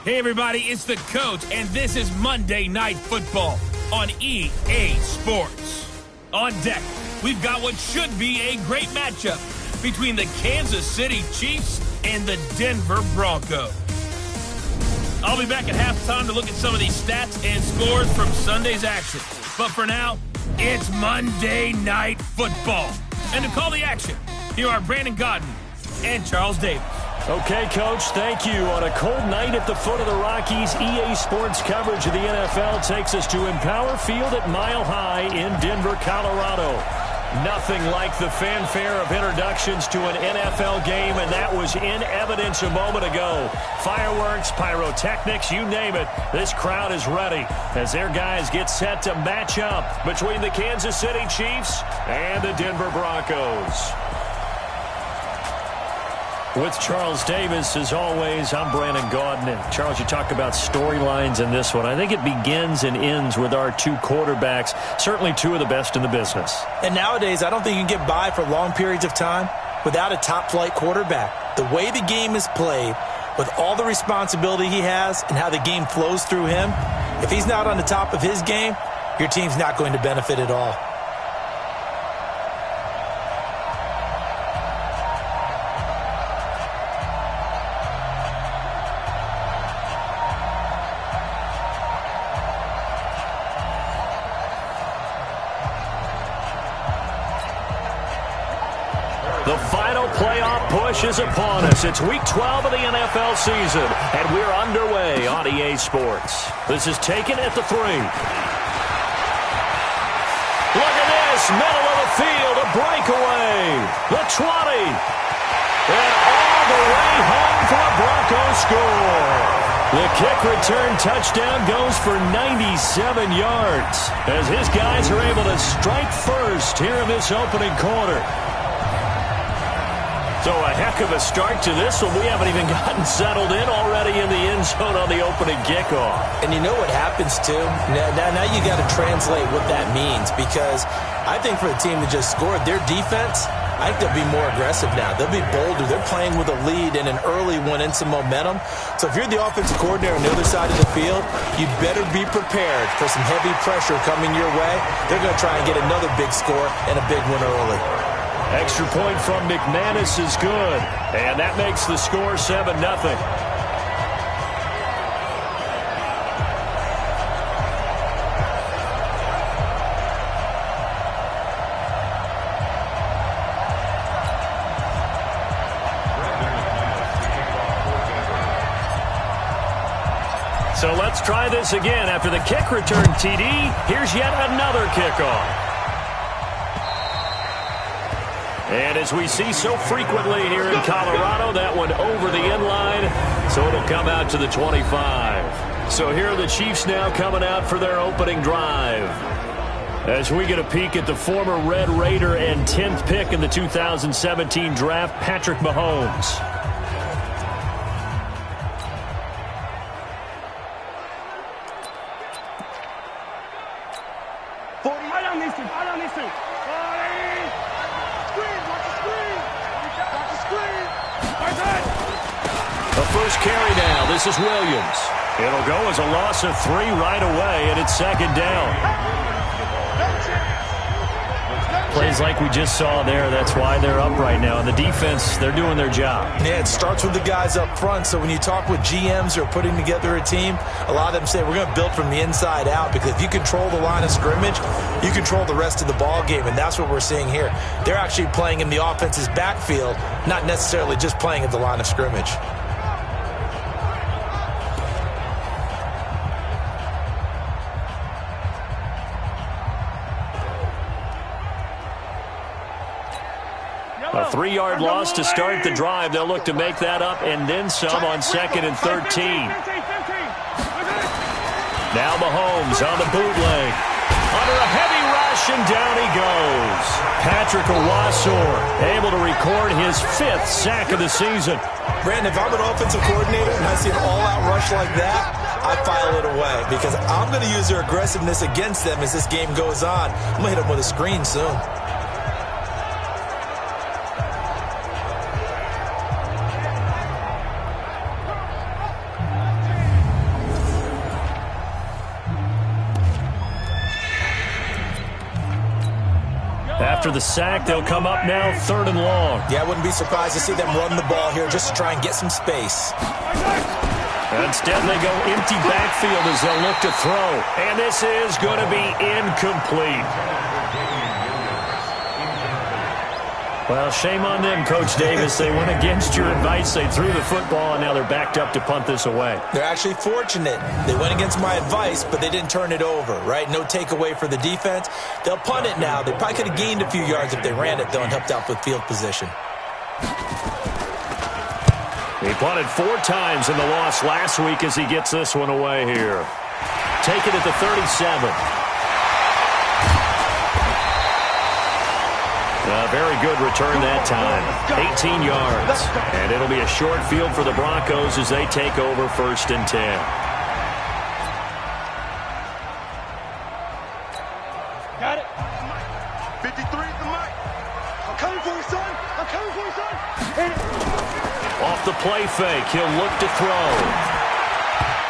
Hey everybody, it's the coach, and this is Monday Night Football on EA Sports. On deck, we've got what should be a great matchup between the Kansas City Chiefs and the Denver Broncos. I'll be back at halftime to look at some of these stats and scores from Sunday's action. But for now, it's Monday Night Football. And to call the action, here are Brandon Godden and Charles Davis. Okay, Coach, thank you. On a cold night at the foot of the Rockies, EA Sports coverage of the NFL takes us to Empower Field at Mile High in Denver, Colorado. Nothing like the fanfare of introductions to an NFL game, and that was in evidence a moment ago. Fireworks, pyrotechnics, you name it. This crowd is ready as their guys get set to match up between the Kansas City Chiefs and the Denver Broncos. With Charles Davis, as always, I'm Brandon Gaudin. And Charles, you talk about storylines in this one. I think it begins and ends with our two quarterbacks, certainly two of the best in the business. And nowadays, I don't think you can get by for long periods of time without a top-flight quarterback. The way the game is played, with all the responsibility he has and how the game flows through him, if he's not on the top of his game, your team's not going to benefit at all. The final playoff push is upon us. It's Week 12 of the NFL season, and we're underway on EA Sports. This is taken at the 3. Look at this, middle of the field, a breakaway. The 20. And all the way home for a Broncos score. The kick return touchdown goes for 97 yards as his guys are able to strike first here in this opening quarter. So a heck of a start to this one. We haven't even gotten settled in already in the end zone on the opening kickoff. And you know what happens, too? Now you got to translate what that means, because I think for the team that just scored, their defense, I think they'll be more aggressive now. They'll be bolder. They're playing with a lead and an early one and some momentum. So if you're the offensive coordinator on the other side of the field, you better be prepared for some heavy pressure coming your way. They're going to try and get another big score and a big one early. Extra point from McManus is good, and that makes the score 7-0. So let's try this again. After the kick return TD, here's yet another kickoff. And as we see so frequently here in Colorado, that one over the end line, so it'll come out to the 25. So here are the Chiefs now coming out for their opening drive. As we get a peek at the former Red Raider and 10th pick in the 2017 draft, Patrick Mahomes. First carry now. This is Williams. It'll go as a loss of 3 right away, and it's second down. Plays like we just saw there. That's why they're up right now. And the defense, they're doing their job. Yeah, it starts with the guys up front. So when you talk with GMs who are putting together a team, a lot of them say we're going to build from the inside out, because if you control the line of scrimmage, you control the rest of the ball game, and that's what we're seeing here. They're actually playing in the offense's backfield, not necessarily just playing at the line of scrimmage. A 3-yard loss to start the drive. They'll look to make that up and then some on 2nd and 13. Now Mahomes on the bootleg. Under a heavy rush, and down he goes. Patrick Owasor able to record his 5th sack of the season. Brandon, if I'm an offensive coordinator and I see an all-out rush like that, I file it away, because I'm going to use their aggressiveness against them as this game goes on. I'm going to hit them with a screen soon. After the sack, they'll come up now 3rd and long. Yeah, I wouldn't be surprised to see them run the ball here just to try and get some space. Instead, they go empty backfield as they'll look to throw. And this is going to be incomplete. Well, shame on them, Coach Davis. They went against your advice. They threw the football, and now they're backed up to punt this away. They're actually fortunate. They went against my advice, but they didn't turn it over, right? No takeaway for the defense. They'll punt it now. They probably could have gained a few yards if they ran it, though, and helped out with field position. He punted 4 times in the loss last week as he gets this one away here. Take it at the 37. A very good return that time. 18 yards. And it'll be a short field for the Broncos as they take over 1st and 10. Got it. 53 at the mic. I'm coming for you, son. I'm coming for you, son. Off the play fake, he'll look to throw.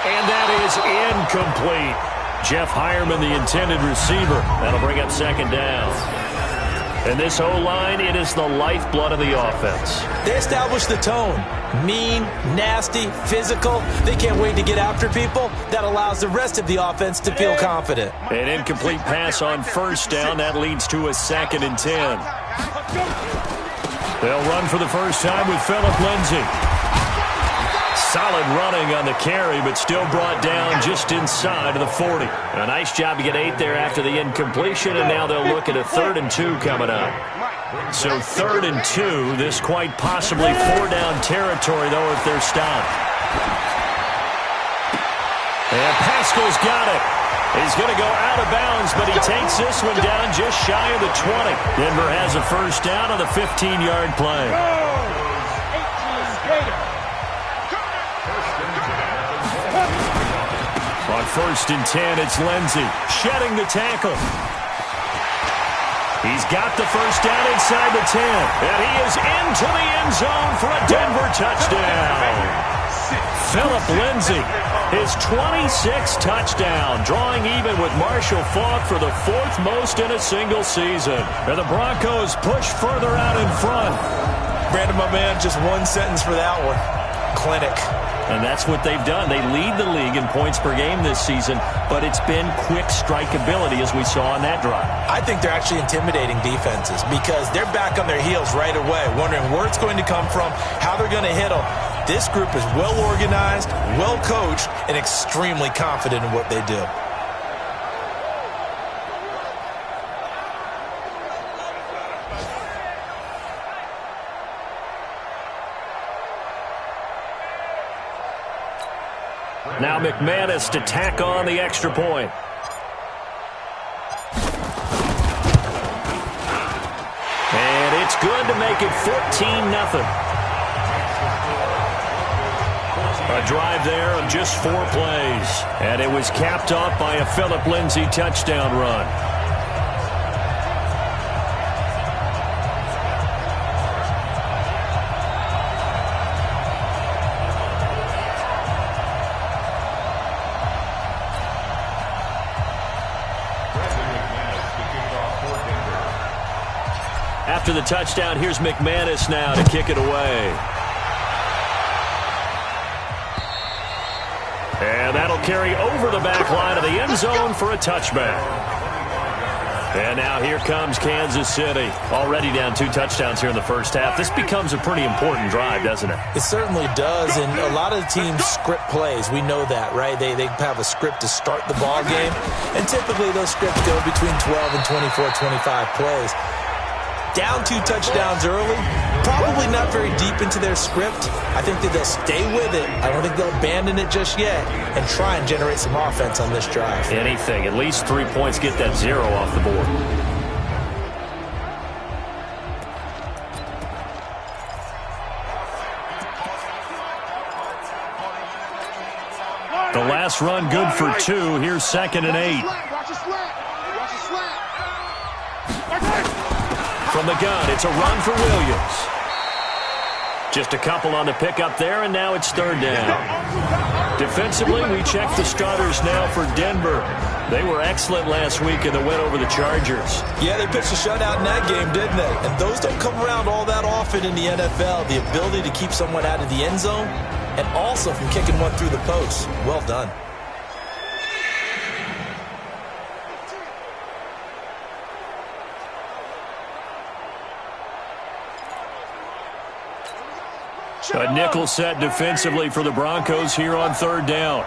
And that is incomplete. Jeff Hireman, the intended receiver. That'll bring up 2nd down. And this O-line, it is the lifeblood of the offense. They established the tone. Mean, nasty, physical. They can't wait to get after people. That allows the rest of the offense to feel confident. An incomplete pass on 1st down. That leads to a 2nd and 10. They'll run for the first time with Philip Lindsay. Solid running on the carry, but still brought down just inside of the 40. A nice job to get 8 there after the incompletion, and now they'll look at a 3rd and 2 coming up. So 3rd and 2, this quite possibly 4-down territory, though, if they're stopped. And Pascal's got it. He's going to go out of bounds, but he takes this one down just shy of the 20. Denver has a 1st down on the 15-yard play. On 1st and 10, it's Lindsay shedding the tackle. He's got the 1st down inside the 10. And he is into the end zone for a Denver touchdown. Philip Lindsay, his 26th touchdown, drawing even with Marshall Faulk for the 4th most in a single season. And the Broncos push further out in front. Brandon, my man, just one sentence for that one. Clinic. And that's what they've done. They lead the league in points per game this season, but it's been quick strikeability as we saw on that drive. I think they're actually intimidating defenses because they're back on their heels right away, wondering where it's going to come from, how they're going to hit them. This group is well organized, well coached, and extremely confident in what they do. Now McManus to tack on the extra point. And it's good to make it 14-0. A drive there of just 4 plays. And it was capped off by a Philip Lindsay touchdown run. After the touchdown, here's McManus now to kick it away. And that'll carry over the back line of the end zone for a touchback. And now here comes Kansas City. Already down 2 touchdowns here in the first half. This becomes a pretty important drive, doesn't it? It certainly does, and a lot of teams script plays. We know that, right? They have a script to start the ball game, and typically those scripts go between 12 and 24, 25 plays. Down 2 touchdowns early, probably not very deep into their script. I think that they'll stay with it. I don't think they'll abandon it just yet and try and generate some offense on this drive. Anything. At least 3 points, get that 0 off the board. The last run good for 2. Here's 2nd and 8. From the gun, it's a run for Williams. Just a couple on the pickup there, and now it's 3rd down. Defensively, we check the starters now for Denver. They were excellent last week in the win over the Chargers. Yeah, they pitched a shutout in that game, didn't they? And those don't come around all that often in the NFL. The ability to keep someone out of the end zone and also from kicking one through the post. Well done. A nickel set defensively for the Broncos here on third down.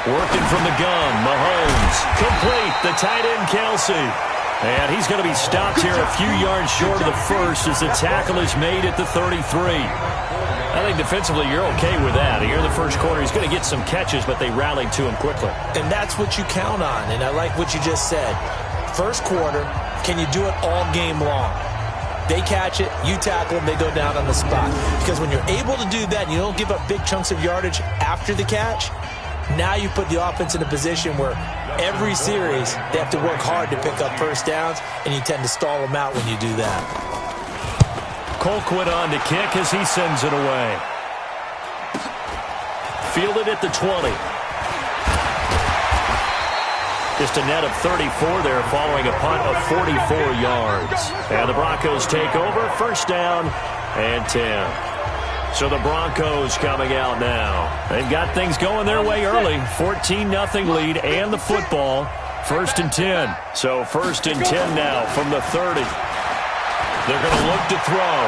Working from the gun, Mahomes. Complete, the tight end, Kelsey. And he's going to be stopped here a few yards short of the first as the tackle is made at the 33. I think defensively you're okay with that. Here in the first quarter, he's going to get some catches, but they rallied to him quickly. And that's what you count on, and I like what you just said. First quarter, can you do it all game long? They catch it, you tackle them, they go down on the spot. Because when you're able to do that and you don't give up big chunks of yardage after the catch, now you put the offense in a position where every series they have to work hard to pick up first downs, and you tend to stall them out when you do that. Colquitt on to kick as he sends it away. Fielded at the 20. Just a net of 34 there following a punt of 44 yards. And the Broncos take over, first down and 10. So the Broncos coming out now. They've got things going their way early. 14-0 lead and the football. First and 10. So first and 10 now from the 30. They're going to look to throw.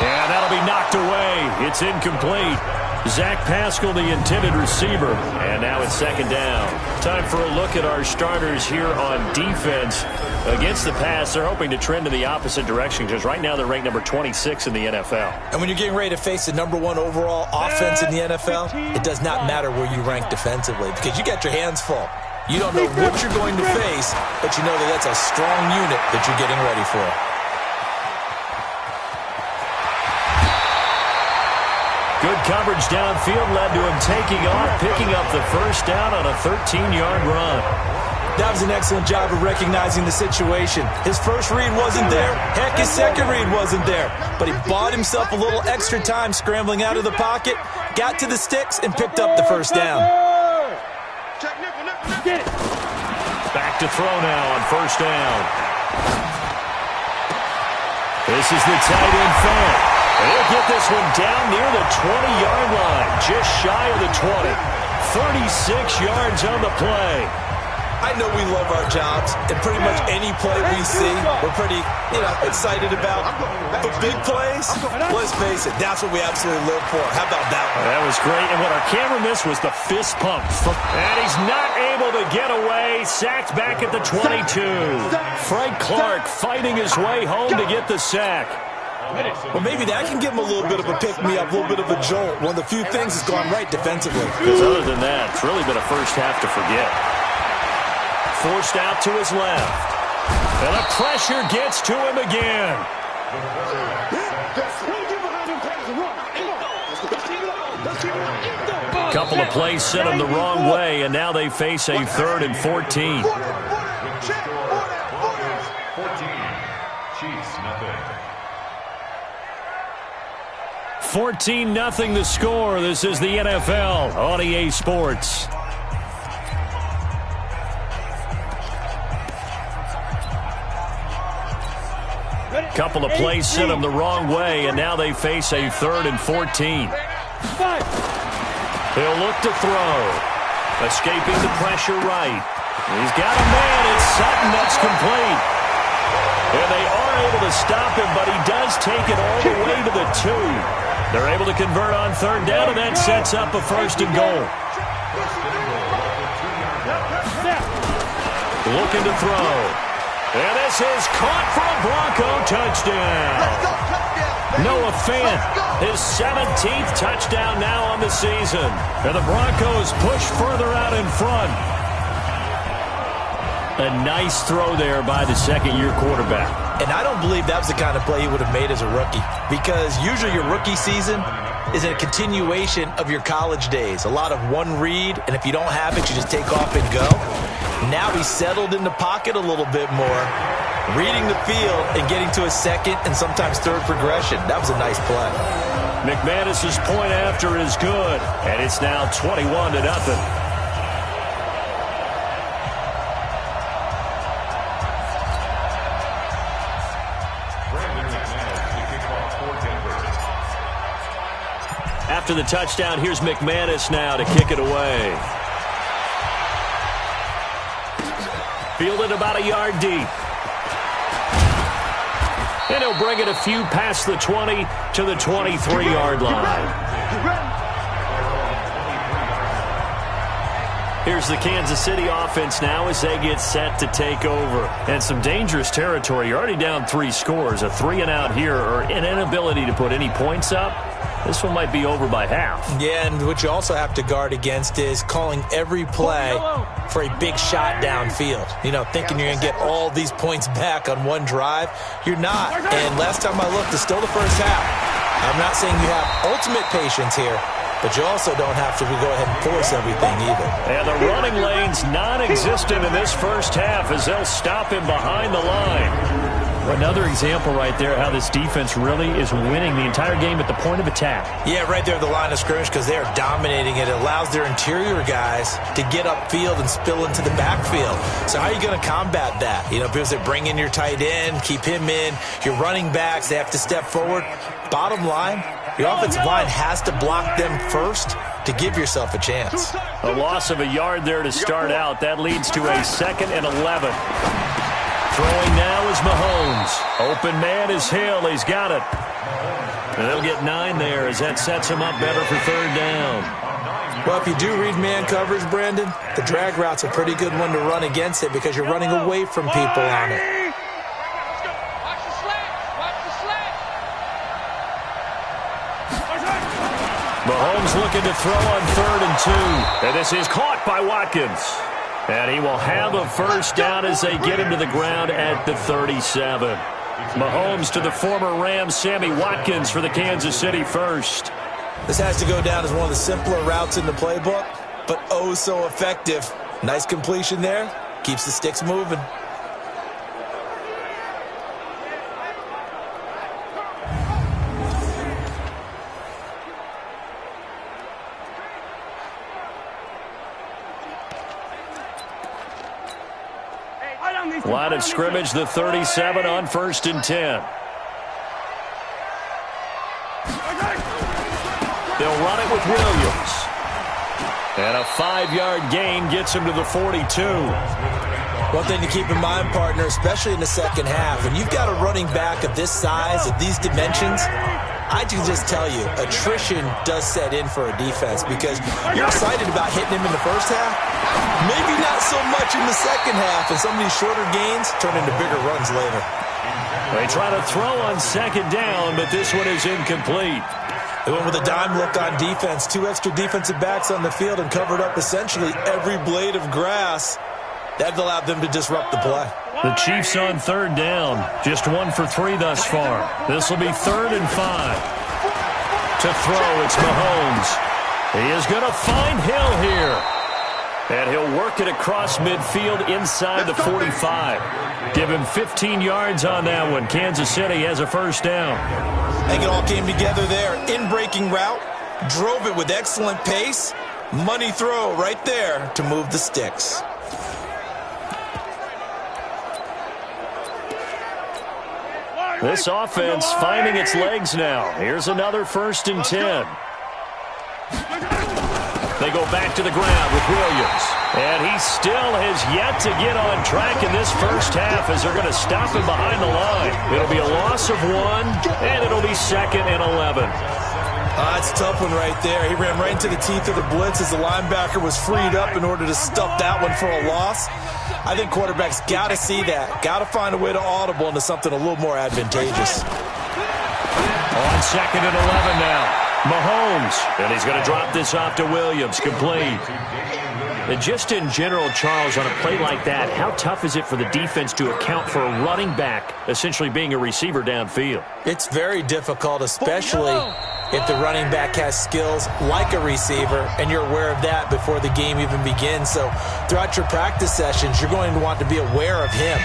And that'll be knocked away. It's incomplete. Zach Pascal, the intended receiver. And now it's second down. Time for a look at our starters here on defense. Against the pass, they're hoping to trend in the opposite direction because right now they're ranked number 26 in the NFL. And when you're getting ready to face the number 1 overall offense in the NFL, it does not matter where you rank defensively because you got your hands full. You don't know what you're going to face, but you know that that's a strong unit that you're getting ready for. Good coverage downfield led to him taking off, picking up the first down on a 13-yard run. That was an excellent job of recognizing the situation. His first read wasn't there. Heck, his second read wasn't there. But he bought himself a little extra time scrambling out of the pocket, got to the sticks, and picked up the first down. Back to throw now on first down. This is the tight end Fant. He'll get this one down near the 20-yard line, just shy of the 20. 36 yards on the play. I know we love our jobs, and pretty much any play we see, we're pretty, excited about. But big plays, let's face it, that's what we absolutely live for. How about that one? That was great, and what our camera missed was the fist pump. And he's not able to get away. Sacked back at the 22. Frank Clark fighting his way home to get the sack. Well, maybe that can give him a little bit of a pick-me-up, a little bit of a jolt. One of the few things that's gone right defensively. Because other than that, it's really been a first half to forget. Forced out to his left. And the pressure gets to him again. A couple of plays sent him the wrong way, and now they face a 3rd and 14. 14-0 the score. This is the NFL on EA Sports. Couple of plays sent them the wrong way, and now they face a 3rd and 14. He'll look to throw. Escaping the pressure right. He's got a man. It's Sutton. That's complete. And they are able to stop him, but he does take it all the way to the 2. They're able to convert on 3rd down, and that sets up a 1st and goal. Looking to throw. And this is caught for a Bronco touchdown. Noah Fant, his 17th touchdown now on the season. And the Broncos push further out in front. A nice throw there by the second-year quarterback. And I don't believe that was the kind of play he would have made as a rookie. Because usually your rookie season is a continuation of your college days. A lot of one read, and if you don't have it, you just take off and go. Now he's settled in the pocket a little bit more, reading the field and getting to a second and sometimes third progression. That was a nice play. McManus's point after is good, and it's now 21-0. After the touchdown, here's McManus now to kick it away. Fielded about a yard deep. And he'll bring it a few past the 20 to the 23-yard line. Here's the Kansas City offense now as they get set to take over. And some dangerous territory. You're already down 3 scores. A 3-and-out here or an inability to put any points up. This one might be over by half. Yeah, and what you also have to guard against is calling every play for a big shot downfield. You know, thinking you're going to get all these points back on one drive. You're not. And last time I looked, it's still the first half. I'm not saying you have ultimate patience here, but you also don't have to go ahead and force everything either. And the running lane's non-existent in this first half as they'll stop him behind the line. Another example right there how this defense really is winning the entire game at the point of attack. Yeah, right there at the line of scrimmage because they are dominating it. It allows their interior guys to get upfield and spill into the backfield. So how are you going to combat that? You know, because they bring in your tight end, keep him in. Your running backs, they have to step forward. Bottom line, your offensive line has to block them first to give yourself a chance. A loss of a yard there to start out. That leads to a 2nd and 11. Throwing now is Mahomes. Open man is Hill. He's got it. And they'll get 9 there as that sets him up better for 3rd down. Well, if you do read man coverage, Brandon, the drag route's a pretty good one to run against it because you're running away from people on it. Mahomes looking to throw on 3rd and 2. And this is caught by Watkins. And he will have a first down as they get him to the ground at the 37. Mahomes to the former Rams, Sammy Watkins for the Kansas City first. This has to go down as one of the simpler routes in the playbook, but oh so effective. Nice completion there. Keeps the sticks moving. Line of scrimmage, the 37 on 1st and 10. They'll run it with Williams. And a 5-yard gain gets him to the 42. One thing to keep in mind, partner, especially in the second half, when you've got a running back of this size, of these dimensions, I can just tell you, attrition does set in for a defense because you're excited about hitting him in the first half. Maybe not so much in the second half, and some of these shorter gains turn into bigger runs later. They try to throw on 2nd down, but this one is incomplete. They went with a dime look on defense. 2 extra defensive backs on the field and covered up essentially every blade of grass. That allowed them to disrupt the play. The Chiefs on 3rd down. Just 1 for 3 thus far. This will be 3rd and 5. To throw, it's Mahomes. He is going to find Hill here. And he'll work it across midfield inside the 45. Give him 15 yards on that one. Kansas City has a first down. I think it all came together there. In-breaking route. Drove it with excellent pace. Money throw right there to move the sticks. This offense finding its legs now. Here's another 1st and 10. They go back to the ground with Williams. And he still has yet to get on track in this first half as they're going to stop him behind the line. It'll be a loss of 1, and it'll be 2nd and 11. That's a tough one right there. He ran right into the teeth of the blitz as the linebacker was freed up in order to stuff that one for a loss. I think quarterbacks got to see that. Got to find a way to audible into something a little more advantageous. On 2nd and 11 now. Mahomes, and he's going to drop this off to Williams, complete. And just in general, Charles, on a play like that, how tough is it for the defense to account for a running back essentially being a receiver downfield? It's very difficult, especially if the running back has skills like a receiver, and you're aware of that before the game even begins. So throughout your practice sessions, you're going to want to be aware of him.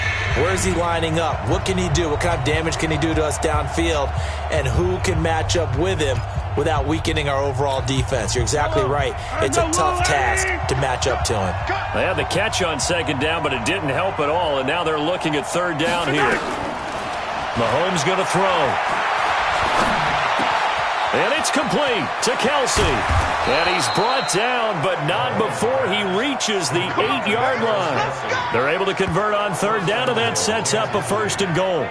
Where is he lining up? What can he do? What kind of damage can he do to us downfield? And who can match up with him without weakening our overall defense. You're exactly right. It's a tough task to match up to him. They had the catch on second down, but it didn't help at all, and now they're looking at third down here. Mahomes going to throw. And it's complete to Kelsey. And he's brought down, but not before he reaches the 8-yard line. They're able to convert on third down, and that sets up a 1st and goal.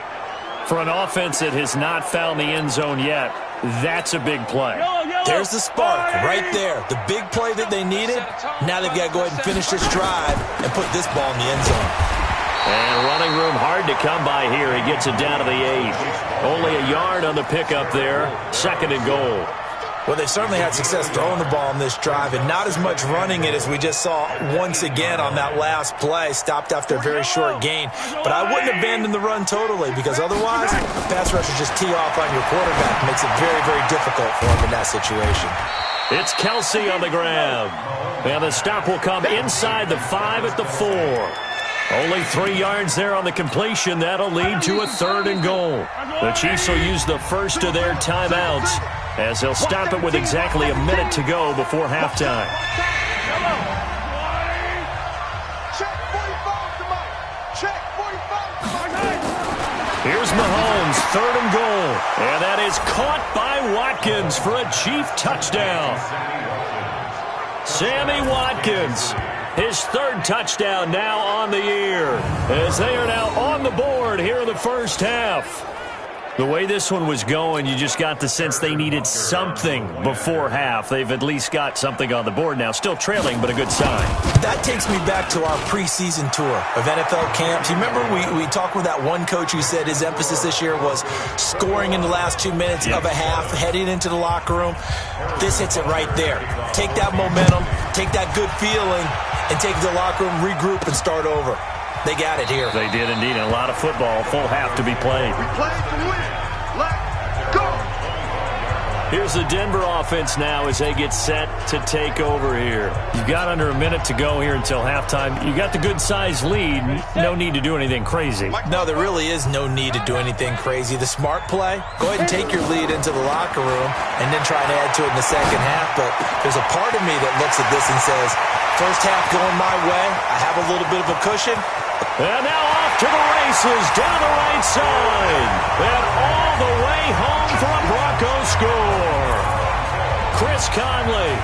For an offense that has not found the end zone yet, that's a big play. There's the spark right there. The big play that they needed. Now they've got to go ahead and finish this drive and put this ball in the end zone. And running room hard to come by here. He gets it down to the 8. Only a yard on the pickup there. 2nd and goal. Well, they certainly had success throwing the ball on this drive and not as much running it as we just saw once again on that last play. Stopped after a very short gain. But I wouldn't abandon the run totally because otherwise, pass rushers just tee off on your quarterback. Makes it very, very difficult for him in that situation. It's Kelsey on the grab. And the stop will come inside the 5 at the 4. Only 3 yards there on the completion. That'll lead to a 3rd and goal. The Chiefs will use the first of their timeouts as they'll stop it with exactly a minute to go before halftime. Here's Mahomes, 3rd and goal. And that is caught by Watkins for a Chief touchdown. Sammy Watkins. His 3rd touchdown now on the year as they are now on the board here in the first half. The way this one was going, you just got the sense they needed something before half. They've at least got something on the board now. Still trailing, but a good sign. That takes me back to our preseason tour of NFL camps. You remember we talked with that one coach who said his emphasis this year was scoring in the last 2 minutes of a half, heading into the locker room. This hits it right there. Take that momentum, take that good feeling, and take the locker room, regroup, and start over. They got it here. They did indeed. And a lot of football, full half to be played. We played to win. Let's go. Here's the Denver offense now as they get set to take over here. You've got under a minute to go here until halftime. You got the good-sized lead. No need to do anything crazy. No, there really is no need to do anything crazy. The smart play, go ahead and take your lead into the locker room and then try to add to it in the second half. But there's a part of me that looks at this and says, first half going my way, I have a little bit of a cushion. And now off to the races down the right side. And all the way home for a Broncos score. Chris Conley,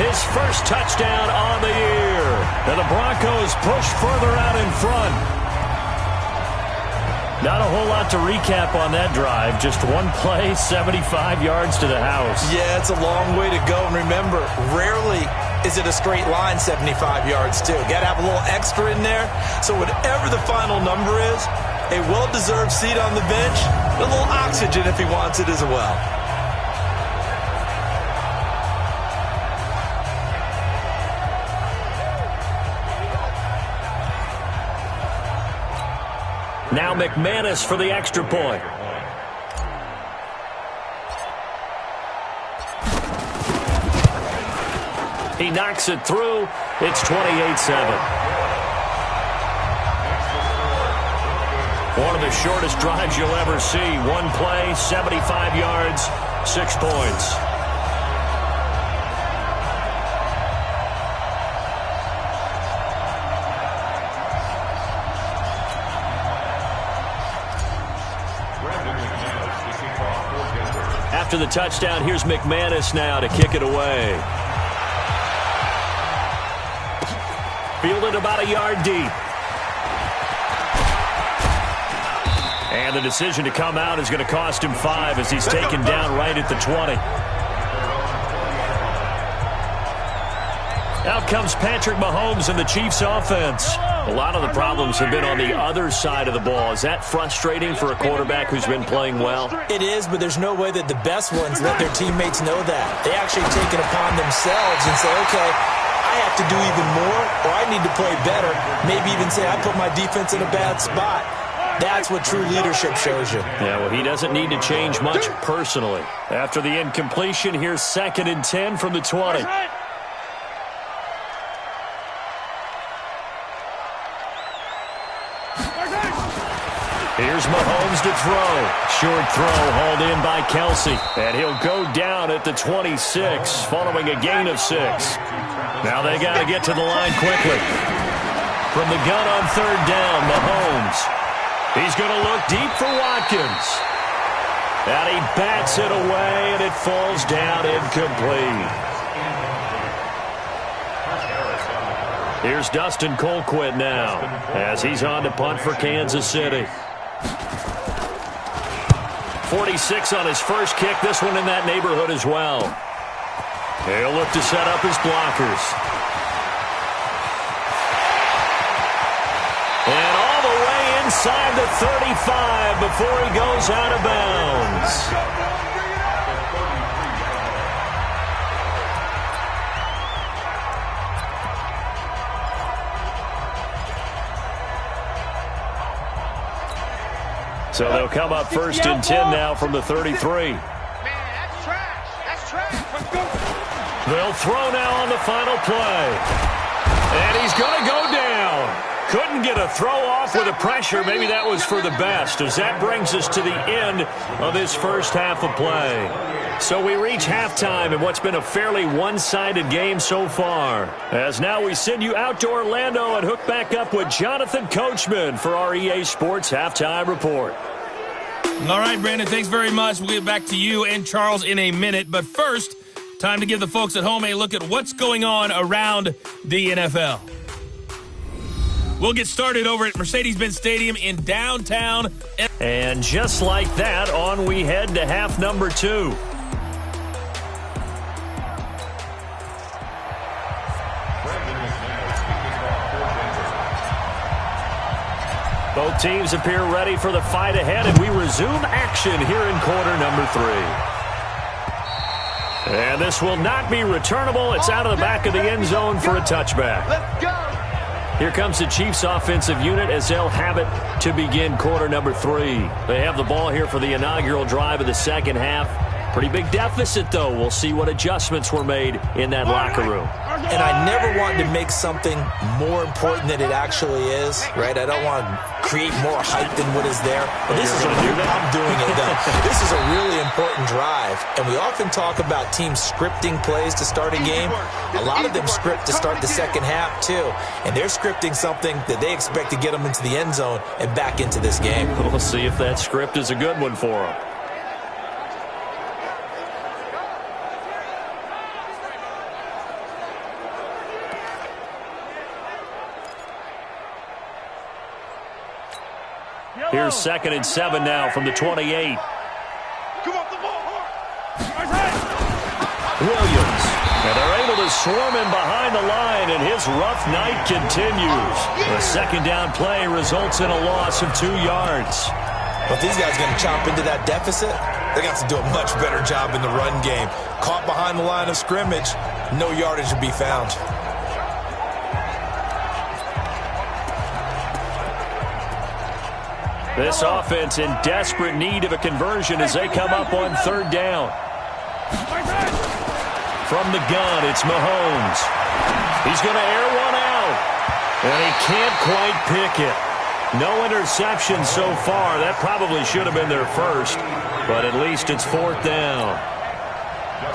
his first touchdown on the year. And the Broncos push further out in front. Not a whole lot to recap on that drive. Just one play, 75 yards to the house. Yeah, it's a long way to go. And remember, rarely is it a straight line 75 yards, too. Got to have a little extra in there. So whatever the final number is, a well-deserved seat on the bench, a little oxygen if he wants it as well. Now McManus for the extra point. He knocks it through. It's 28-7. One of the shortest drives you'll ever see. One play, 75 yards, 6 points. After the touchdown, here's McManus now to kick it away. Fielded about a yard deep. And the decision to come out is going to cost him 5 as he's taken down right at the 20. Out comes Patrick Mahomes and the Chiefs offense. A lot of the problems have been on the other side of the ball. Is that frustrating for a quarterback who's been playing well? It is, but there's no way that the best ones let their teammates know that. They actually take it upon themselves and say, okay, I have to do even more, or I need to play better. Maybe even say I put my defense in a bad spot. That's what true leadership shows you. Yeah, well, he doesn't need to change much personally. After the incompletion, here's 2nd and 10 from the 20. Here's Mahomes to throw. Short throw hauled in by Kelsey. And he'll go down at the 26 following a gain of 6. Now they got to get to the line quickly. From the gun on third down, Mahomes. He's going to look deep for Watkins. And he bats it away, and it falls down incomplete. Here's Dustin Colquitt now as he's on to punt for Kansas City. 46 on his first kick, this one in that neighborhood as well. He'll look to set up his blockers. And all the way inside the 35 before he goes out of bounds. So they'll come up first and 10 now from the 33. Man, that's trash. That's trash. Let's go. They'll throw now on the final play. And he's going to go down. Couldn't get a throw off with the pressure. Maybe that was for the best, as that brings us to the end of this first half of play. So we reach halftime in what's been a fairly one-sided game so far. As now we send you out to Orlando and hook back up with Jonathan Coachman for our EA Sports Halftime Report. All right, Brandon, thanks very much. We'll get back to you and Charles in a minute. But first, time to give the folks at home a look at what's going on around the NFL. We'll get started over at Mercedes-Benz Stadium in downtown. And just like that, on we head to half number 2. Both teams appear ready for the fight ahead, and we resume action here in quarter number 3. And this will not be returnable. It's out of the back of the end zone for a touchback. Let's go. Here comes the Chiefs offensive unit as they'll have it to begin quarter number 3. They have the ball here for the inaugural drive of the second half. Pretty big deficit, though. We'll see what adjustments were made in that locker room. And I never want to make something more important than it actually is, right? I don't want to create more hype than what is there. But this is I'm doing it, though. This is a really important drive. And we often talk about teams scripting plays to start a game. A lot of them script to start the second half, too. And they're scripting something that they expect to get them into the end zone and back into this game. We'll see if that script is a good one for them. Here's 2nd and 7 now from the 28. Come on, the ball hard. Williams. And they're able to swarm him behind the line, and his rough night continues. The second down play results in a loss of 2 yards. But these guys going to chop into that deficit? They got to do a much better job in the run game. Caught behind the line of scrimmage, no yardage to be found. This offense in desperate need of a conversion as they come up on third down. From the gun, it's Mahomes. He's going to air one out. And he can't quite pick it. No interception so far. That probably should have been their first. But at least it's 4th down.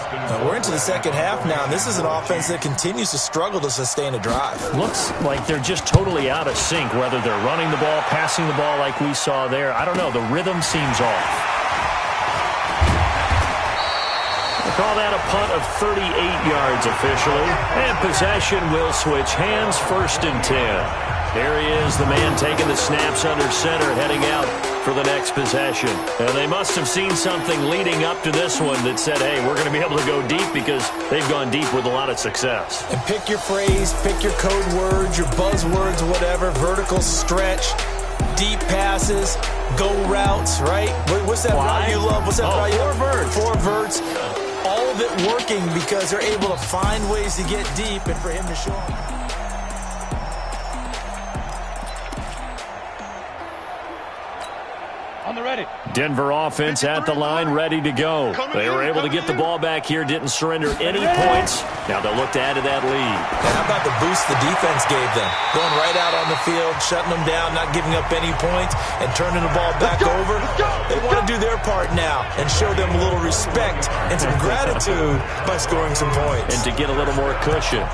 Now we're into the second half now, and this is an offense that continues to struggle to sustain a drive. Looks like they're just totally out of sync, whether they're running the ball, passing the ball like we saw there. I don't know. The rhythm seems off. We'll call that a punt of 38 yards officially. And possession will switch hands, 1st and 10. There he is, the man taking the snaps under center, heading out for the next possession. And they must have seen something leading up to this one that said, hey, we're going to be able to go deep, because they've gone deep with a lot of success. And pick your phrase, pick your code words, your buzzwords, whatever, vertical stretch, deep passes, go routes, right? What's that route you love? What's that route you love? 4 verts. 4 verts. All of it working because they're able to find ways to get deep, and for him to show them. On the ready. Denver offense at the line, ready to go. They were able to get the ball back here, didn't surrender any points. Now they'll look to add to that lead. And how about the boost the defense gave them? Going right out on the field, shutting them down, not giving up any points, and turning the ball back over. They want to do their part now and show them a little respect and some gratitude by scoring some points. And to get a little more cushion.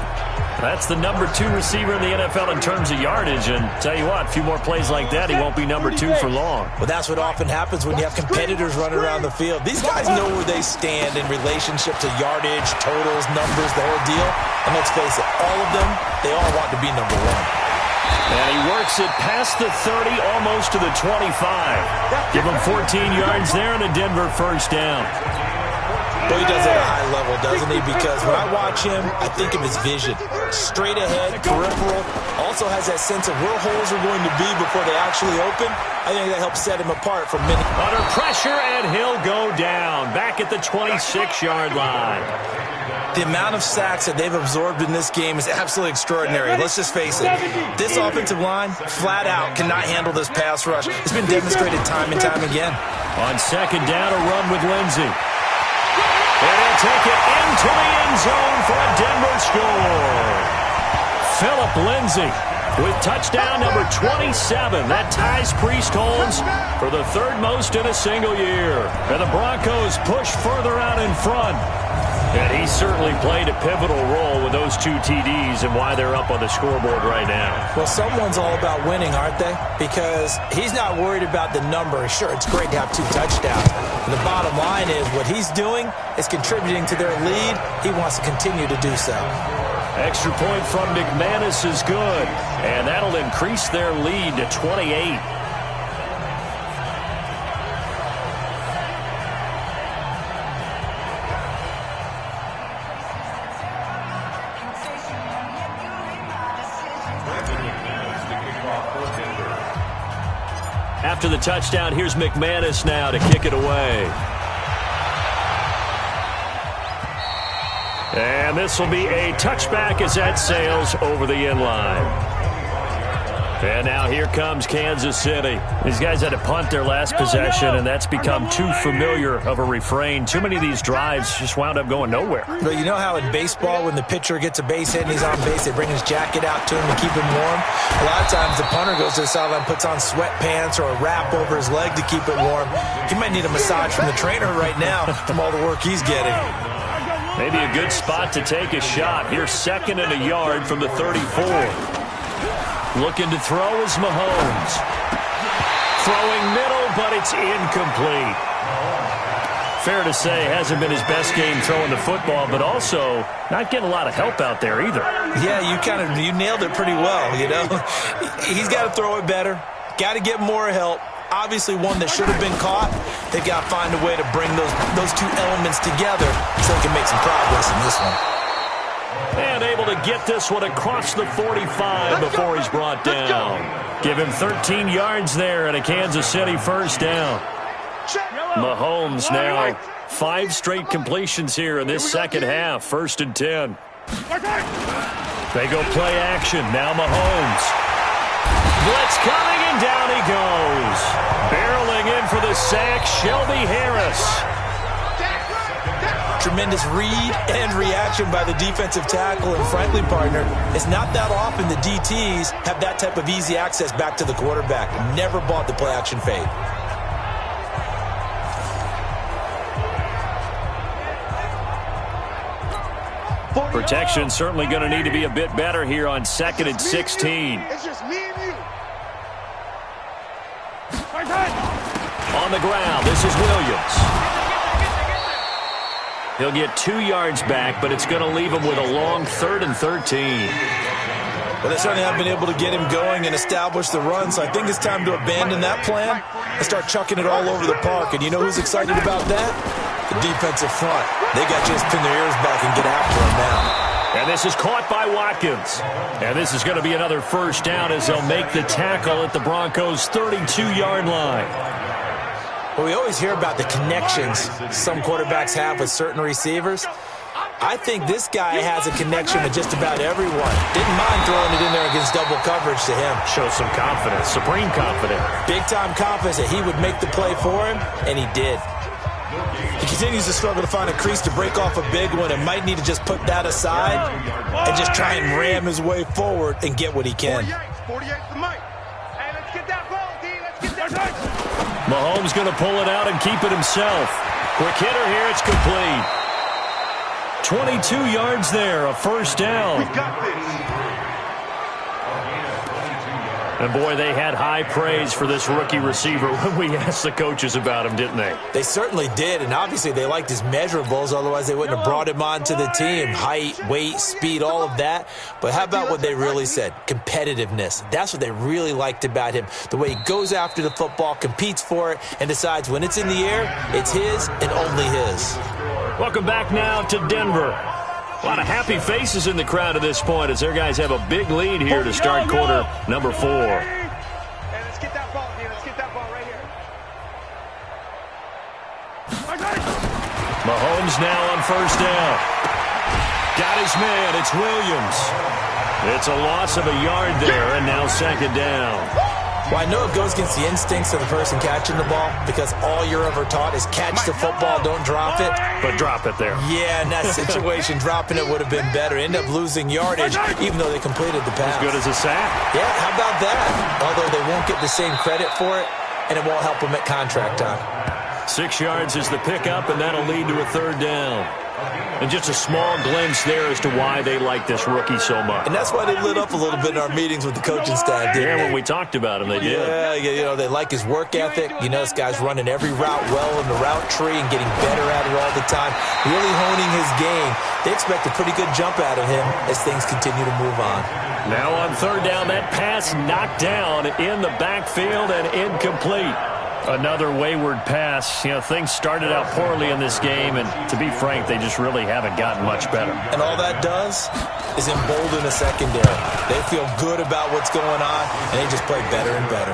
That's the number 2 receiver in the NFL in terms of yardage. And tell you what, a few more plays like that, he won't be number 2 for long. Well, that's what often happens when you have competitors running around the field. These guys know where they stand in relationship to yardage, totals, numbers, the whole deal. And let's face it, all of them, they all want to be number 1. And he works it past the 30, almost to the 25. Give him 14 yards there and a Denver first down. Well, he does it at a high level, doesn't he? Because when I watch him, I think of his vision. Straight ahead, peripheral. Also has that sense of where holes are going to be before they actually open. I think that helps set him apart from many. Under pressure, and he'll go down. Back at the 26-yard line. The amount of sacks that they've absorbed in this game is absolutely extraordinary. Let's just face it. This offensive line, flat out, cannot handle this pass rush. It's been demonstrated time and time again. On second down, a run with Lindsey. And he'll take it into the end zone for a Denver score. Phillip Lindsay with touchdown number 27. That ties Priest Holmes for the 3rd most in a single year. And the Broncos push further out in front. And he certainly played a pivotal role with those 2 TDs and why they're up on the scoreboard right now. Well, someone's all about winning, aren't they? Because he's not worried about the number. Sure, it's great to have 2 touchdowns. And the bottom line is what he's doing is contributing to their lead. He wants to continue to do so. Extra point from McManus is good. And that'll increase their lead to 28. After the touchdown, here's McManus now to kick it away. And this will be a touchback as that sails over the end line. And now here comes Kansas City. These guys had to punt their last possession, and that's become too familiar of a refrain. Too many of these drives just wound up going nowhere. But you know how in baseball, when the pitcher gets a base hit and he's on base, they bring his jacket out to him to keep him warm? A lot of times the punter goes to the sideline, puts on sweatpants or a wrap over his leg to keep it warm. He might need a massage from the trainer right now from all the work he's getting. Maybe a good spot to take a shot. Here's 2nd and a yard from the 34. Looking to throw is Mahomes. Throwing middle, but it's incomplete. Fair to say, hasn't been his best game throwing the football, but also not getting a lot of help out there either. Yeah, you nailed it pretty well, you know. He's got to throw it better. Got to get more help. Obviously one that should have been caught. They've got to find a way to bring those 2 elements together so they can make some progress in this one. And able to get this one across the 45 before he's brought down. Give him 13 yards there and a Kansas City first down. Mahomes now 5 straight completions here in this second half. 1st and 10. They go play action. Now Mahomes. Blitz coming and down he goes. Barreling in for the sack, Shelby Harris. Tremendous read and reaction by the defensive tackle, and frankly, partner, it's not that often the DTs have that type of easy access back to the quarterback. Never bought the play-action fade. Protection certainly going to need to be a bit better here on 2nd and 16. It's just me and you. On the ground, this is Williams. He'll get 2 yards back, but it's going to leave him with a long 3rd and 13. Well, they certainly haven't been able to get him going and establish the run, so I think it's time to abandon that plan and start chucking it all over the park. And you know who's excited about that? The defensive front. They got just pin their ears back and get after him now. And this is caught by Watkins. And this is going to be another first down as they'll make the tackle at the Broncos' 32-yard line. Well, we always hear about the connections some quarterbacks have with certain receivers. I think this guy has a connection with just about everyone. Didn't mind throwing it in there against double coverage to him. Shows some confidence, supreme confidence. Big-time confidence that he would make the play for him, and he did. He continues to struggle to find a crease to break off a big one and might need to just put that aside and just try and ram his way forward and get what he can. 48 to Mike. Hey, let's get that ball, D. Let's get that ball. Mahomes going to pull it out and keep it himself. Quick hitter here. It's complete. 22 yards there, a first down. We got this. And, boy, they had high praise for this rookie receiver when we asked the coaches about him, didn't they? They certainly did, and obviously they liked his measurables. Otherwise, they wouldn't have brought him onto the team. Height, weight, speed, all of that. But how about what they really said? Competitiveness. That's what they really liked about him. The way he goes after the football, competes for it, and decides when it's in the air, it's his and only his. Welcome back now to Denver. A lot of happy faces in the crowd at this point as their guys have a big lead here to start quarter number 4. Hey, let's get that ball, D. Let's get that ball right here. Mahomes now on first down. Got his man. It's Williams. It's a loss of a yard there, and now second down. Well, I know it goes against the instincts of the person catching the ball because all you're ever taught is catch the football, don't drop it. But drop it there. Yeah, in that situation, dropping it would have been better. End up losing yardage, even though they completed the pass. As good as a sack. Yeah, how about that? Although they won't get the same credit for it, and it won't help them at contract time. 6 yards is the pickup, and that'll lead to a third down. And just a small glimpse there as to why they like this rookie so much. And that's why they lit up a little bit in our meetings with the coaching staff, didn't they? When we talked about him, they did. Yeah, you know, they like his work ethic. You know, this guy's running every route well in the route tree and getting better at it all the time, really honing his game. They expect a pretty good jump out of him as things continue to move on. Now on third down, that pass knocked down in the backfield and incomplete. Another wayward pass. You know, things started out poorly in this game, and to be frank, they just really haven't gotten much better. And all that does is embolden the secondary. They feel good about what's going on, and they just play better and better.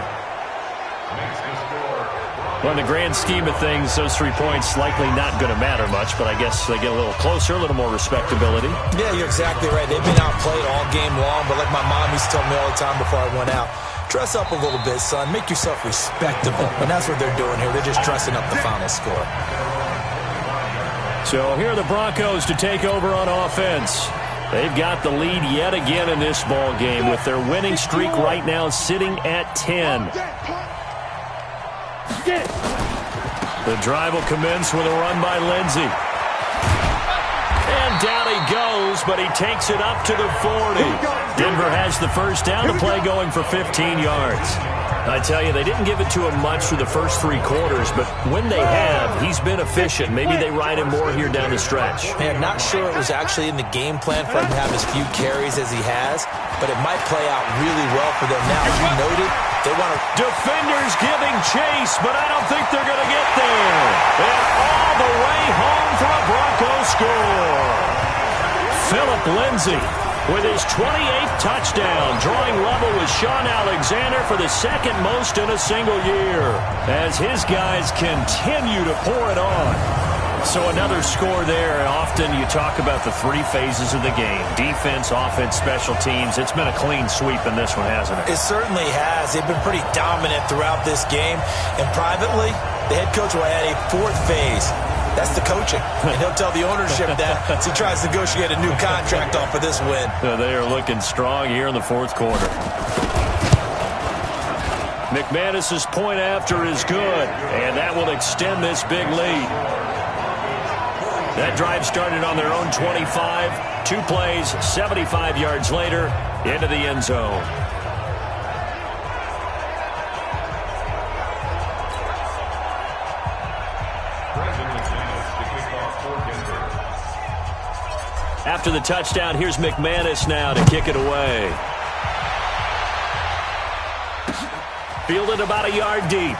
Well, in the grand scheme of things, those 3 points likely not going to matter much, but I guess they get a little closer, a little more respectability. Yeah, you're exactly right. They've been outplayed all game long, but like my mom used to tell me all the time before I went out, dress up a little bit, son. Make yourself respectable. And that's what they're doing here. They're just dressing up the final score. So here are the Broncos to take over on offense. They've got the lead yet again in this ball game with their winning streak right now sitting at 10. The drive will commence with a run by Lindsey. And down he goes, but he takes it up to the 40. Denver has the first down to play going for 15 yards. I tell you, they didn't give it to him much through the first 3 quarters, but when they have, he's been efficient. Maybe they ride him more here down the stretch. Man, not sure it was actually in the game plan for him to have as few carries as he has, but it might play out really well for them now. As you noted, they want to... Defenders giving chase, but I don't think they're going to get there. And all the way home for a Broncos score. Philip Lindsay with his 28th touchdown, drawing level with Sean Alexander for the second most in a single year, as his guys continue to pour it on. So another score there. Often you talk about the 3 phases of the game: defense, offense, special teams. It's been a clean sweep in this one, hasn't it? It certainly has. They've been pretty dominant throughout this game. And privately, the head coach will add a 4th phase. That's the coaching. And he'll tell the ownership that as he tries to negotiate a new contract off of this win. They are looking strong here in the 4th quarter. McManus's point after is good, and that will extend this big lead. That drive started on their own 25. 2 plays, 75 yards later, into the end zone. After the touchdown, here's McManus now to kick it away. Fielded about a yard deep.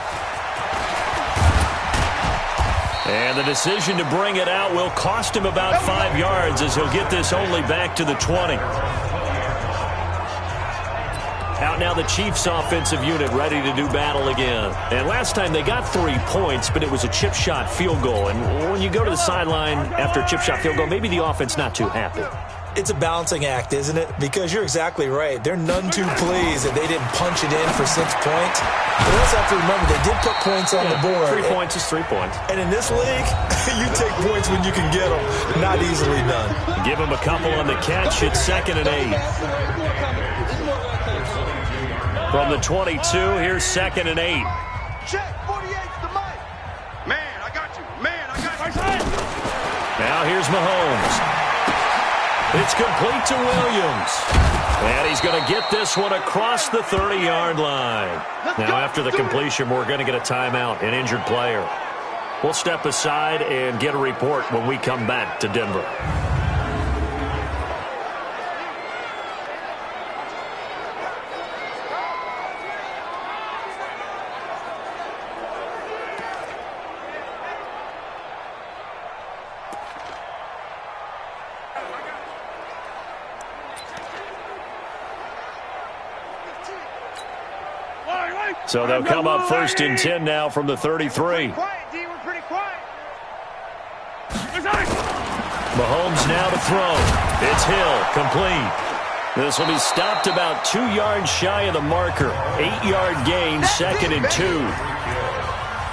And the decision to bring it out will cost him about 5 yards as he'll get this only back to the 20. Out now the Chiefs offensive unit ready to do battle again. And last time they got 3 points, but it was a chip shot field goal. And when you go to the sideline after a chip shot field goal, maybe the offense not too happy. It's a balancing act, isn't it? Because you're exactly right. They're none too pleased that they didn't punch it in for 6 points. But also have to remember, they did put points on the board. 3 points is 3 points. And in this league, you take points when you can get them. Not easily done. Give them a couple on the catch. It's 2nd and 8. From the 22, here's 2nd and 8. Check, 48's the mic. Man, I got you. Man, I got you. Now here's Mahomes. It's complete to Williams. And he's going to get this one across the 30-yard line. Now, after the completion, we're going to get a timeout, an injured player. We'll step aside and get a report when we come back to Denver. So they'll come up 1st and 10 now from the 33. Mahomes now to throw. It's Hill, complete. This will be stopped about 2 yards shy of the marker. 8-yard gain, 2nd and 2.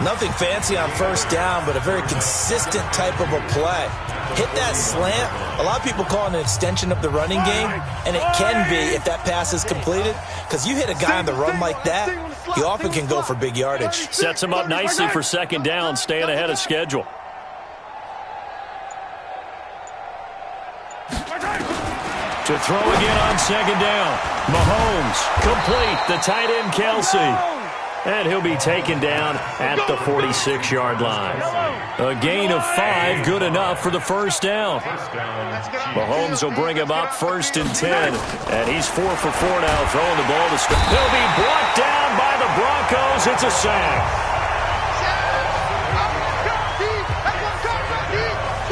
Nothing fancy on 1st down, but a very consistent type of a play. Hit that slant. A lot of people call it an extension of the running game, and it can be if that pass is completed, because you hit a guy on the run like that, he often can go for big yardage. Sets him up nicely for 2nd down, staying ahead of schedule. To throw again on 2nd down. Mahomes, complete, the tight end Kelsey. And he'll be taken down at the 46-yard line. A gain of 5, good enough for the 1st down. Mahomes will bring him up 1st and 10. And he's 4 for 4 now, throwing the ball to start. He'll be brought down by the Broncos. It's a sack.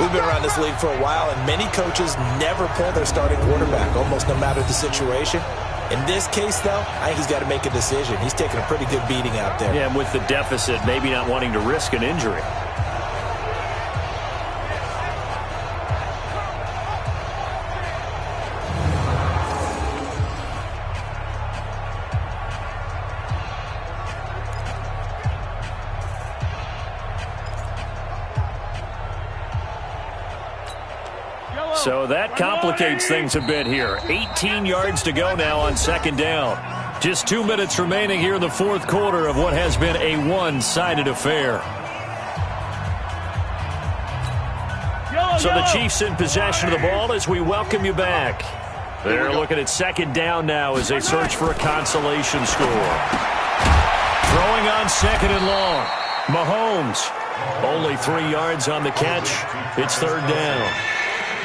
We've been around this league for a while, and many coaches never pull their starting quarterback, almost no matter the situation. In this case, though, I think he's got to make a decision. He's taking a pretty good beating out there. Yeah, and with the deficit, maybe not wanting to risk an injury. So that complicates things a bit here. 18 yards to go now on 2nd down. Just 2 minutes remaining here in the 4th quarter of what has been a one-sided affair. So the Chiefs in possession of the ball as we welcome you back. They're looking at 2nd down now as they search for a consolation score. Throwing on 2nd and long. Mahomes, only 3 yards on the catch. It's 3rd down.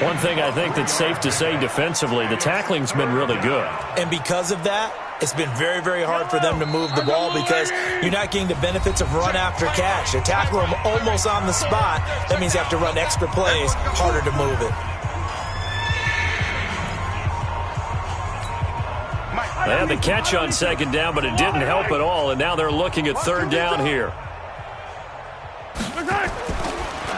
One thing I think that's safe to say defensively, the tackling's been really good. And because of that, it's been very, very hard for them to move the ball because you're not getting the benefits of run after catch. They tackle them almost on the spot. That means you have to run extra plays, harder to move it. They had the catch on 2nd down, but it didn't help at all, and now they're looking at 3rd down here.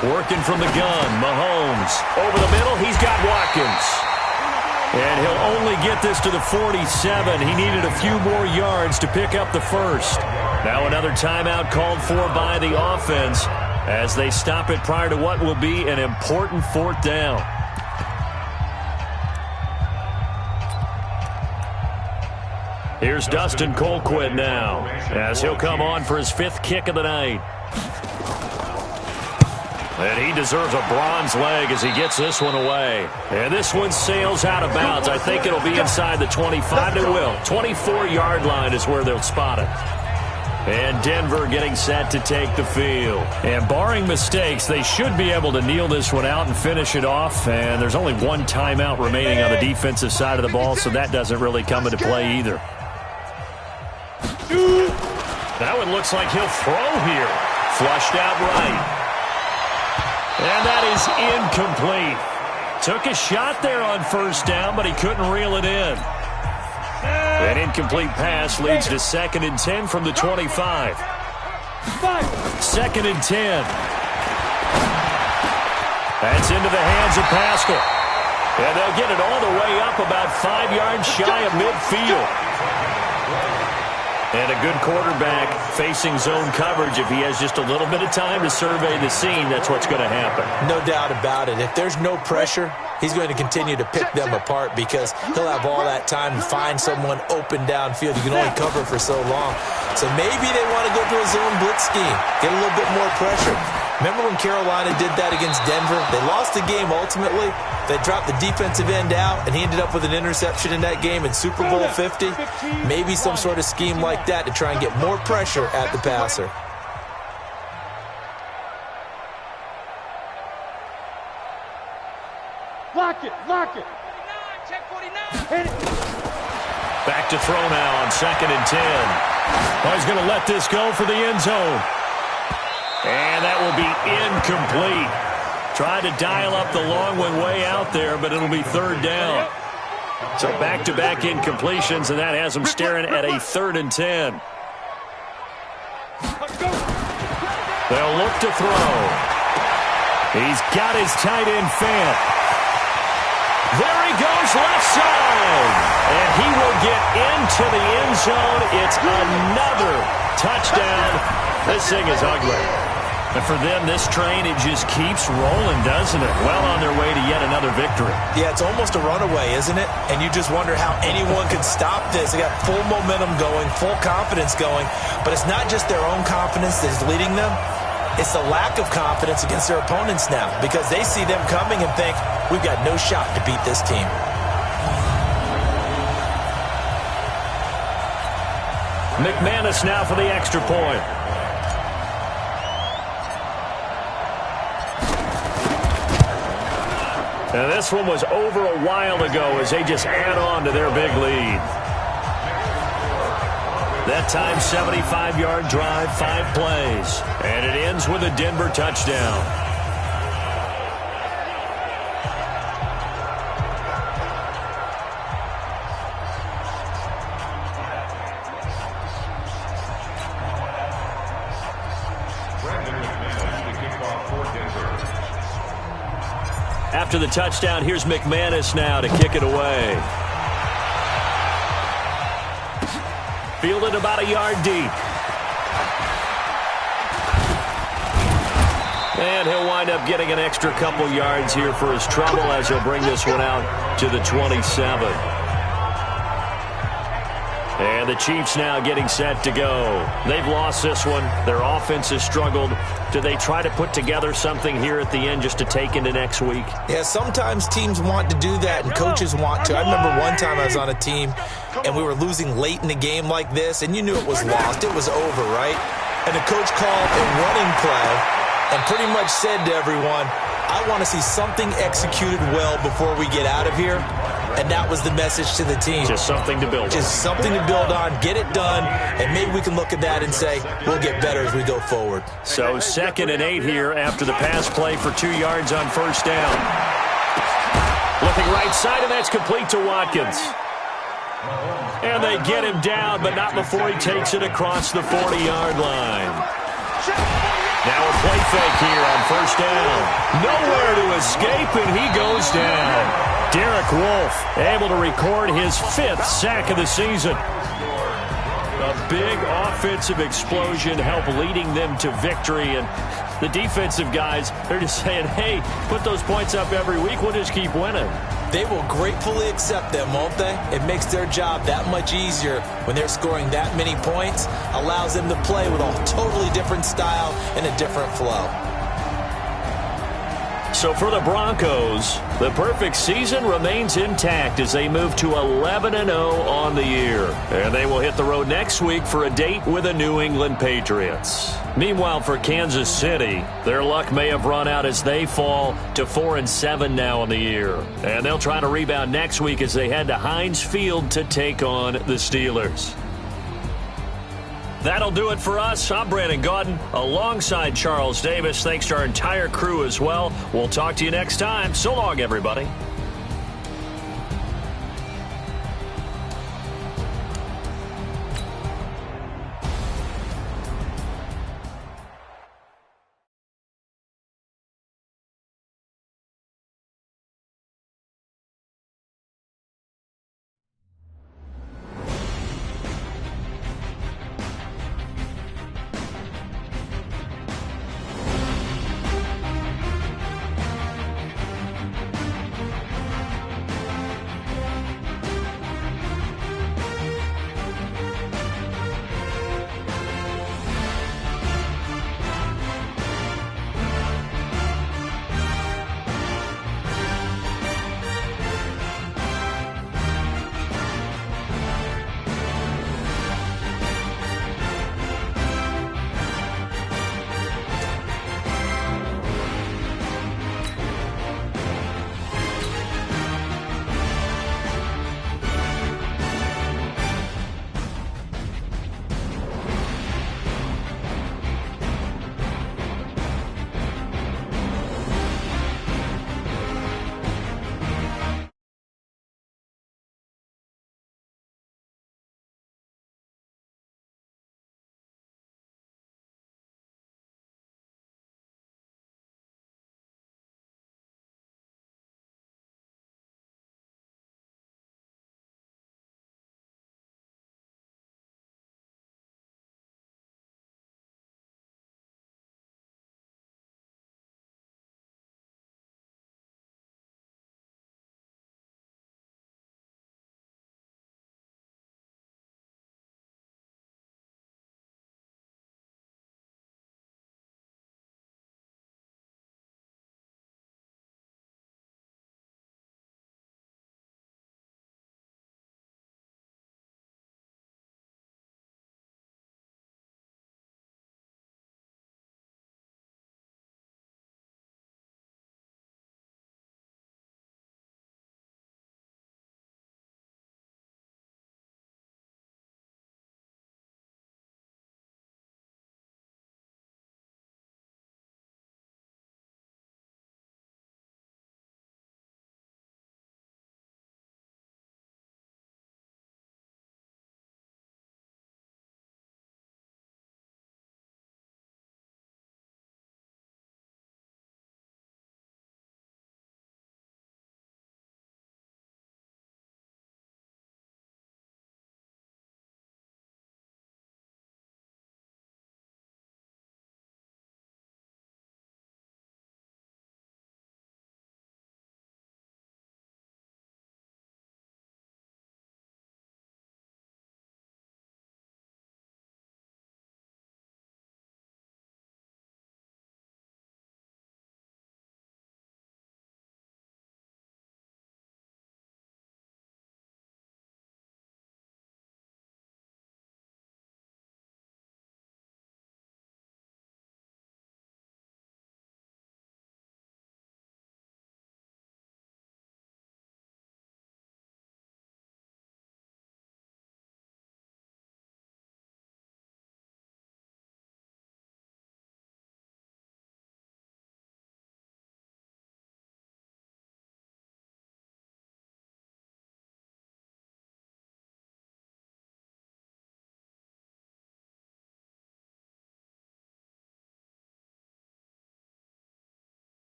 Working from the gun, Mahomes. Over the middle, he's got Watkins. And he'll only get this to the 47. He needed a few more yards to pick up the 1st. Now another timeout called for by the offense as they stop it prior to what will be an important 4th down. Here's Dustin Colquitt now as he'll come on for his 5th kick of the night. And he deserves a bronze leg as he gets this one away. And this one sails out of bounds. I think it'll be inside the 25. It will. 24-yard line is where they'll spot it. And Denver getting set to take the field. And barring mistakes, they should be able to kneel this one out and finish it off. And there's only 1 timeout remaining on the defensive side of the ball, so that doesn't really come into play either. That one looks like he'll throw here. Flushed out right. And that is incomplete. Took a shot there on 1st down, but he couldn't reel it in. An incomplete pass leads to 2nd and 10 from the 25. 2nd and 10. That's into the hands of Pascal. And they'll get it all the way up about 5 yards shy of midfield. And a good quarterback facing zone coverage. If he has just a little bit of time to survey the scene, that's what's going to happen. No doubt about it. If there's no pressure, he's going to continue to pick them apart because he'll have all that time to find someone open downfield. You can only cover for so long. So maybe they want to go to a zone blitz scheme, get a little bit more pressure. Remember when Carolina did that against Denver? They lost the game ultimately. They dropped the defensive end out, and he ended up with an interception in that game in Super Bowl 50. Maybe some sort of scheme like that to try and get more pressure at the passer. Lock it, lock it. Check 49. Back to throw now on 2nd and 10. Oh, he's going to let this go for the end zone. And that will be incomplete. Tried to dial up the long one way out there, but it'll be 3rd down. So back-to-back incompletions, and that has them staring at a 3rd and 10. They'll look to throw. He's got his tight end fan. There he goes, left side. And he will get into the end zone. It's another touchdown. This thing is ugly. And for them, this train, it just keeps rolling, doesn't it? Well on their way to yet another victory. Yeah, it's almost a runaway, isn't it? And you just wonder how anyone could stop this. They got full momentum going, full confidence going. But it's not just their own confidence that is leading them. It's the lack of confidence against their opponents now because they see them coming and think, we've got no shot to beat this team. McManus now for the extra point. And this one was over a while ago as they just add on to their big lead. That time, 75-yard drive, 5 plays. And it ends with a Denver touchdown. After the touchdown, here's McManus now to kick it away. Fielded about a yard deep. And he'll wind up getting an extra couple yards here for his trouble as he'll bring this one out to the 27. And the Chiefs now getting set to go. They've lost this one. Their offense has struggled. Do they try to put together something here at the end just to take into next week? Yeah, sometimes teams want to do that and coaches want to. I remember one time I was on a team and we were losing late in the game like this, and you knew it was lost. It was over, right? And the coach called a running play and pretty much said to everyone, I want to see something executed well before we get out of here. And that was the message to the team. Just something to build on. Just something to build on, get it done, and maybe we can look at that and say, we'll get better as we go forward. So 2nd and 8 here after the pass play for 2 yards on 1st down. Looking right side, and that's complete to Watkins. And they get him down, but not before he takes it across the 40-yard line. Now a play fake here on 1st down. Nowhere to escape, and he goes down. Derek Wolfe able to record his 5th sack of the season. A big offensive explosion helped leading them to victory. And the defensive guys, they're just saying, hey, put those points up every week. We'll just keep winning. They will gratefully accept them, won't they? It makes their job that much easier when they're scoring that many points. Allows them to play with a totally different style and a different flow. So for the Broncos, the perfect season remains intact as they move to 11-0 on the year. And they will hit the road next week for a date with the New England Patriots. Meanwhile, for Kansas City, their luck may have run out as they fall to 4-7 now on the year. And they'll try to rebound next week as they head to Heinz Field to take on the Steelers. That'll do it for us. I'm Brandon Gaudin alongside Charles Davis. Thanks to our entire crew as well. We'll talk to you next time. So long, everybody.